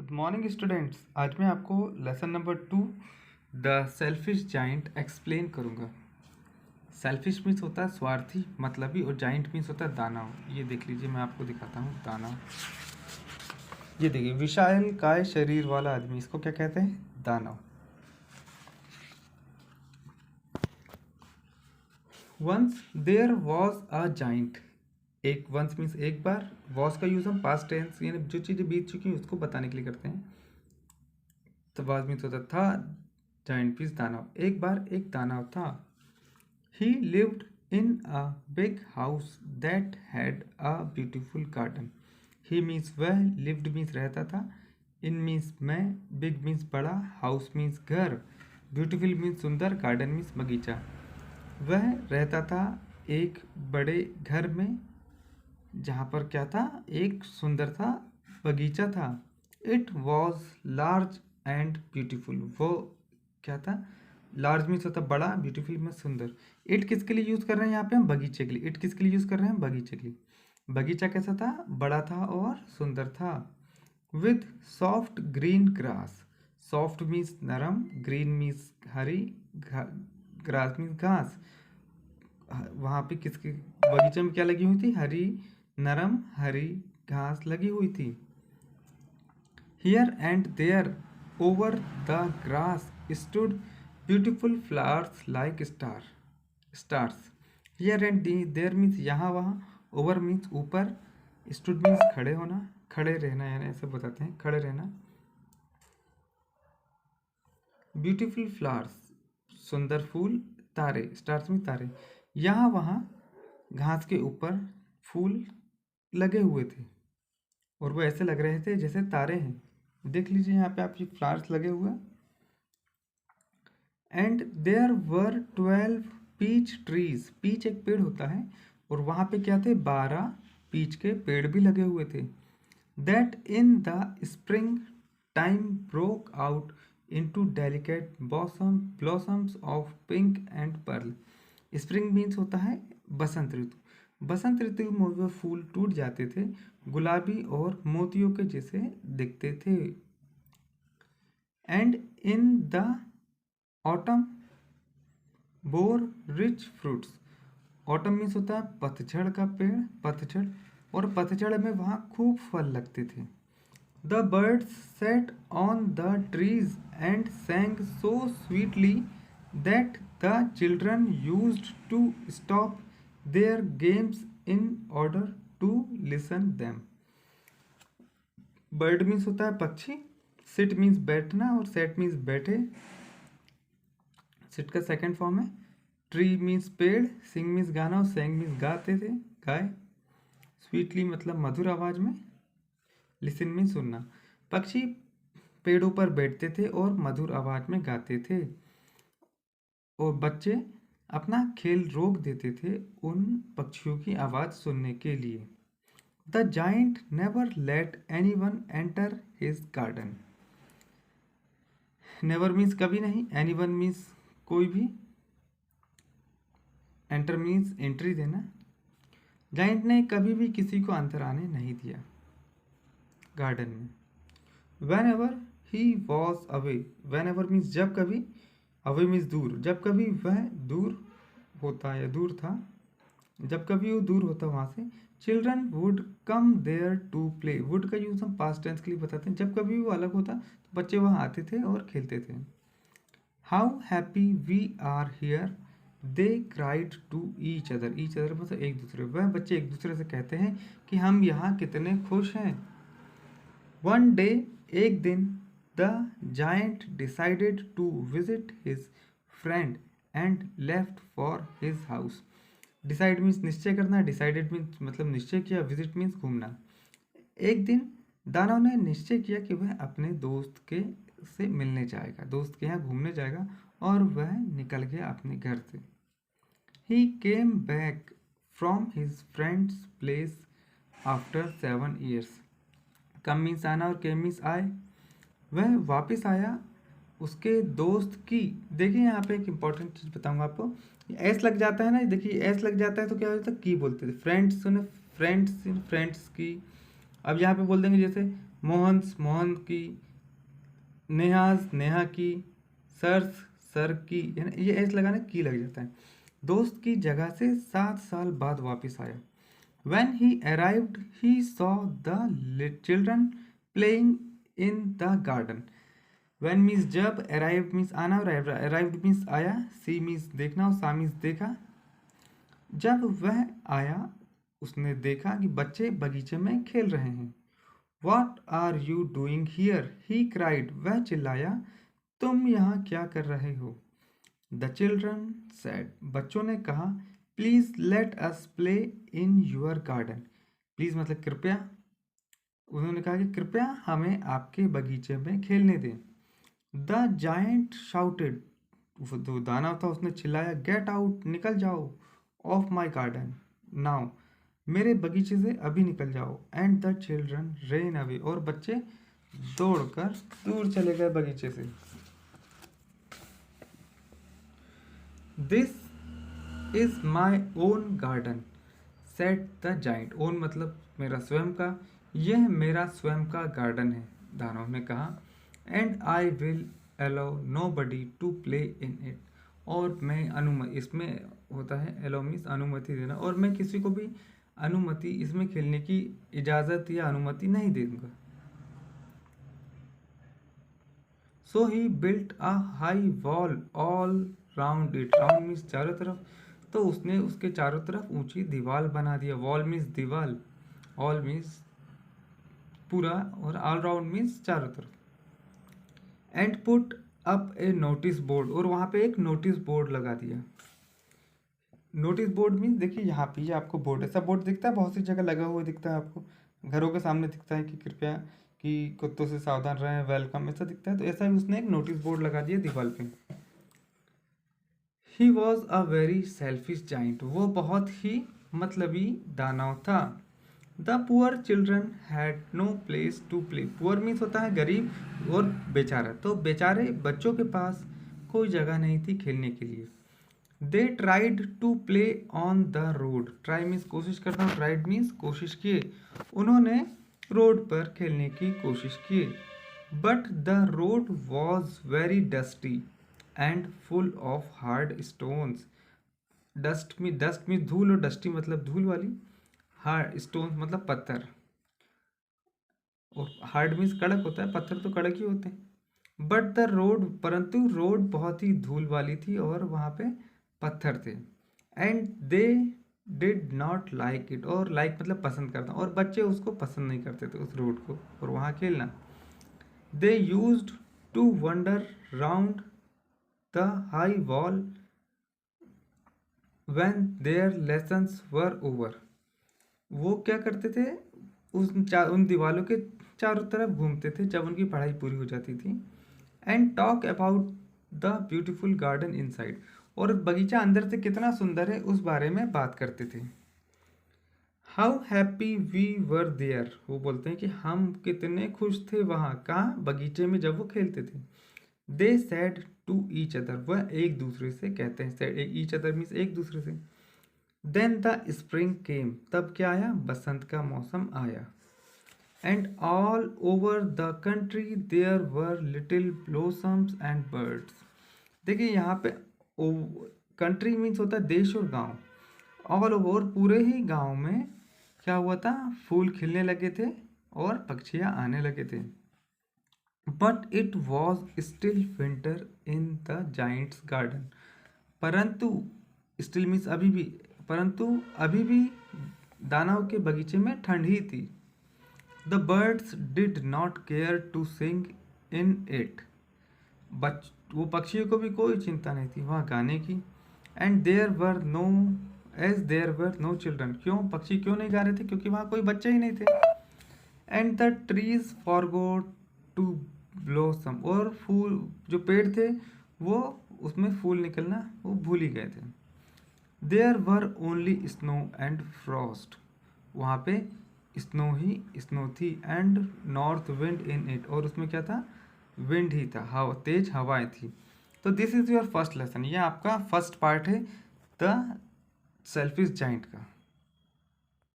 Good morning students. आज मैं आपको lesson number 2 the selfish giant explain करूँगा। सेल्फिश मीन्स होता है स्वार्थी, मतलबी, और जाइंट मीन्स होता है दानव। ये देख लीजिए, मैं आपको दिखाता हूँ दानव। ये देखिए, विशाल काय शरीर वाला आदमी, इसको क्या कहते हैं? दानव। Once there was a giant. एक वंस मीन्स एक बार, वॉज का यूज हम पास्ट टेंस यानी जो चीज़ें बीत चुकी हैं उसको बताने के लिए करते हैं। तो वॉज मीन्स होता था, जाइंट मीन्स दानव। एक बार एक दानव था। He lived in a big house that had a beautiful garden. He means वह, lived means रहता था, in means मैं, big means बड़ा, house means घर, beautiful means सुंदर, garden means बगीचा। वह रहता था एक बड़े घर में जहाँ पर क्या था? एक सुंदर था बगीचा था। It was large and beautiful. वो क्या था? लार्ज मीन्स होता बड़ा, ब्यूटीफुल में सुंदर। इट किसके लिए यूज कर रहे हैं यहाँ पे हम? बगीचे के लिए। इट किसके लिए यूज कर रहे हैं? बगीचे के लिए। बगीचा कैसा था? बड़ा था और सुंदर था। With soft green grass. Soft means नरम, ग्रीन मीन्स हरी, ग्रास मीन्स घास। वहाँ पे किसके बगीचे में क्या लगी हुई थी? हरी, नरम हरी घास लगी हुई थी। Here and there over the grass stood beautiful flowers like stars. Here and there means यहाँ वहाँ, over means ऊपर, stood means खड़े होना, खड़े रहना, यानी ऐसे बताते हैं खड़े रहना। ब्यूटीफुल फ्लावर्स सुंदर फूल, तारे स्टार्स में तारे। यहाँ वहाँ घास के ऊपर फूल लगे हुए थे और वो ऐसे लग रहे थे जैसे तारे हैं। देख लीजिए यहाँ पे आप ये फ्लावर्स लगे हुए हैं। And there were 12 peach trees. Peach एक पेड़ होता है और वहाँ पे क्या थे? 12 पीच के पेड़ भी लगे हुए थे। That in the spring time broke out into delicate blossoms of pink and pearl. Spring means होता है बसंत ऋतु। बसंत ऋतु में वो फूल टूट जाते थे, गुलाबी और मोतियों के जैसे दिखते थे। And in the autumn bore rich fruits. Autumn means होता है पतझड़ का पेड़, पतझड़, और पतझड़ में वहाँ खूब फल लगते थे। The birds set on the trees and sang so sweetly that the children used to stop their games in order to listen them. Bird means होता है पक्षी, सिट मीन्स बैठना और सेट मीन्स बैठे। सिट का सेकंड फॉर्म है। Tree means पेड़, सिंग means गाना और सेंग मीन्स गाते थे, गाए। स्वीटली मतलब मधुर आवाज में, लिसन मीन्स सुनना। पक्षी पेड़ों पर बैठते थे और मधुर आवाज में गाते थे और बच्चे अपना खेल रोक देते थे उन पक्षियों की आवाज सुनने के लिए। The giant never let anyone enter his garden. Never means कभी नहीं, एनीवन मीन्स कोई भी, एंटर मीन्स एंट्री देना। जाइंट ने कभी भी किसी को अंदर आने नहीं दिया गार्डन में। When ever he was away. When ever means जब कभी, अवे मीन्स दूर, जब कभी वह दूर होता या दूर था, जब कभी वो दूर होता वहाँ से। Children would come there to play. Would का यूज हम पास्ट टेंस के लिए बताते हैं। जब कभी वो अलग होता तो बच्चे वहाँ आते थे और खेलते थे। How happy we are here they cried to each other. Each other मतलब एक दूसरे, वह बच्चे एक दूसरे से कहते हैं कि हम यहाँ कितने खुश हैं। वन डे एक दिन, the giant decided to visit his friend and left for his house. Decide means निश्चय करना, डिसाइडेड मीन्स मतलब निश्चय किया, विजिट मीन्स घूमना। एक दिन दानव ने निश्चय किया कि वह अपने दोस्त के से मिलने जाएगा, दोस्त के यहाँ घूमने जाएगा, और वह निकल गया अपने घर से। He came back from his friends place after 7 years। Come means आना और केम मीन्स आए। वह वापस आया उसके दोस्त की। देखिए यहाँ पे एक इंपॉर्टेंट चीज़ बताऊंगा आपको। एस लग जाता है ना, देखिए एस लग जाता है तो क्या होता है? की बोलते थे। फ्रेंड्स सुने, फ्रेंड्स फ्रेंड्स की। अब यहाँ पे बोल देंगे जैसे मोहन्स मोहन की, नेहाज नेहा की, सर्स सर की, ये एस लगाना की लग जाता है। दोस्त की जगह से 7 साल बाद वापस आया। When he arrived, he saw the children playing in the garden. When means जब, arrived means आना, और arrived means आया, see means देखना और सा means देखा। जब वह आया उसने देखा कि बच्चे बगीचे में खेल रहे हैं। What are you doing here? He cried. वह चिल्लाया, तुम यहाँ क्या कर रहे हो? The children said. बच्चों ने कहा, Please let us play in your garden. Please मतलब कृपया। उन्होंने कहा कि कृपया हमें आपके बगीचे में खेलने दें। The giant shouted. वो जो दानव था उसने चिल्लाया, Get out, निकल जाओ, of my garden now. मेरे बगीचे से अभी निकल जाओ। And the children ran away. और बच्चे दौड़कर दूर चले गए बगीचे से। This is my own garden, said the giant. Own मतलब मेरा स्वयं का, यह मेरा स्वयं का गार्डन है, दानव ने कहा। And I will allow nobody to play in it. और मैं अनुमति, इसमें होता है allow means अनुमति देना, और मैं किसी को भी अनुमति, इसमें खेलने की इजाज़त या अनुमति नहीं दूंगा। So he built a high wall all round it. Round means चारों तरफ, तो उसने उसके चारों तरफ ऊंची दीवार बना दिया। वॉल मीन्स दीवार, ऑल मीन्स पूरा, और ऑल राउंड मीन्स चारों तरफ। And put up A notice board, और वहाँ पे एक नोटिस बोर्ड लगा दिया। नोटिस बोर्ड मीन्स देखिए यहाँ पे ये आपको बोर्ड, ऐसा बोर्ड दिखता है, बहुत सी जगह लगा हुआ दिखता है आपको, घरों के सामने दिखता है कि कृपया कि कुत्तों से सावधान रहें, वेलकम, ऐसा दिखता है। तो ऐसा ही उसने एक नोटिस बोर्ड लगा दिया दीवार पे। He was a very selfish giant. वो बहुत ही मतलबी दानव था। The poor children had no place to play. Poor means होता है गरीब और बेचारा, तो बेचारे बच्चों के पास कोई जगह नहीं थी खेलने के लिए। They tried to play on the road. Try means कोशिश करना, tried means कोशिश किए। उन्होंने रोड पर खेलने की कोशिश की। But the road was very dusty and full of hard stones. Dust में धूल, और डस्टी मतलब धूल वाली, हार्ड स्टोन मतलब पत्थर, और हार्ड मीन्स कड़क होता है, पत्थर तो कड़क ही होते हैं। बट द रोड, परंतु रोड बहुत ही धूल वाली थी और वहाँ पे पत्थर थे। And they did not like it, और लाइक मतलब पसंद करना, और बच्चे उसको पसंद नहीं करते थे उस रोड को और वहाँ खेलना। They used to wander round the high wall when their lessons were over. वो क्या करते थे, उन दीवालों के चारों तरफ घूमते थे जब उनकी पढ़ाई पूरी हो जाती थी। And talk about the beautiful garden inside, और बगीचा अंदर से कितना सुंदर है उस बारे में बात करते थे। How happy we were there, वो बोलते हैं कि हम कितने खुश थे वहाँ, कहाँ, बगीचे में जब वो खेलते थे। दे सैड टू ईच अदर, वह एक दूसरे से कहते हैं, ईच अदर मीन्स एक दूसरे से। देन द स्प्रिंग केम, तब क्या आया, बसंत का मौसम आया। And all over the country there were little blossoms and birds. देखिए यहाँ पे कंट्री मीन्स होता है देश और गांव। ऑल ओवर पूरे ही गांव में क्या हुआ था, फूल खिलने लगे थे और पक्षियाँ आने लगे थे। But it was still winter in the giant's garden. परंतु still means अभी भी, परंतु अभी भी दानव के बगीचे में ठंड ही थी। The birds did not care to sing in it. वो पक्षियों को भी कोई चिंता नहीं थी वहाँ गाने की। And there were no, as there were no children. क्यों, पक्षी क्यों नहीं गा रहे थे, क्योंकि वहाँ कोई बच्चे ही नहीं थे। And the trees forgot to blossom, और फूल, जो पेड़ थे वो उसमें फूल निकलना वो भूल ही गए थे। There were only snow and frost, वहाँ पे स्नो ही स्नो थी। And north wind in it, और उसमें क्या था, विंड ही था, हवा, तेज हवाएं थी। तो this is your first lesson, ये आपका फर्स्ट पार्ट है द सेल्फिश जाइंट का।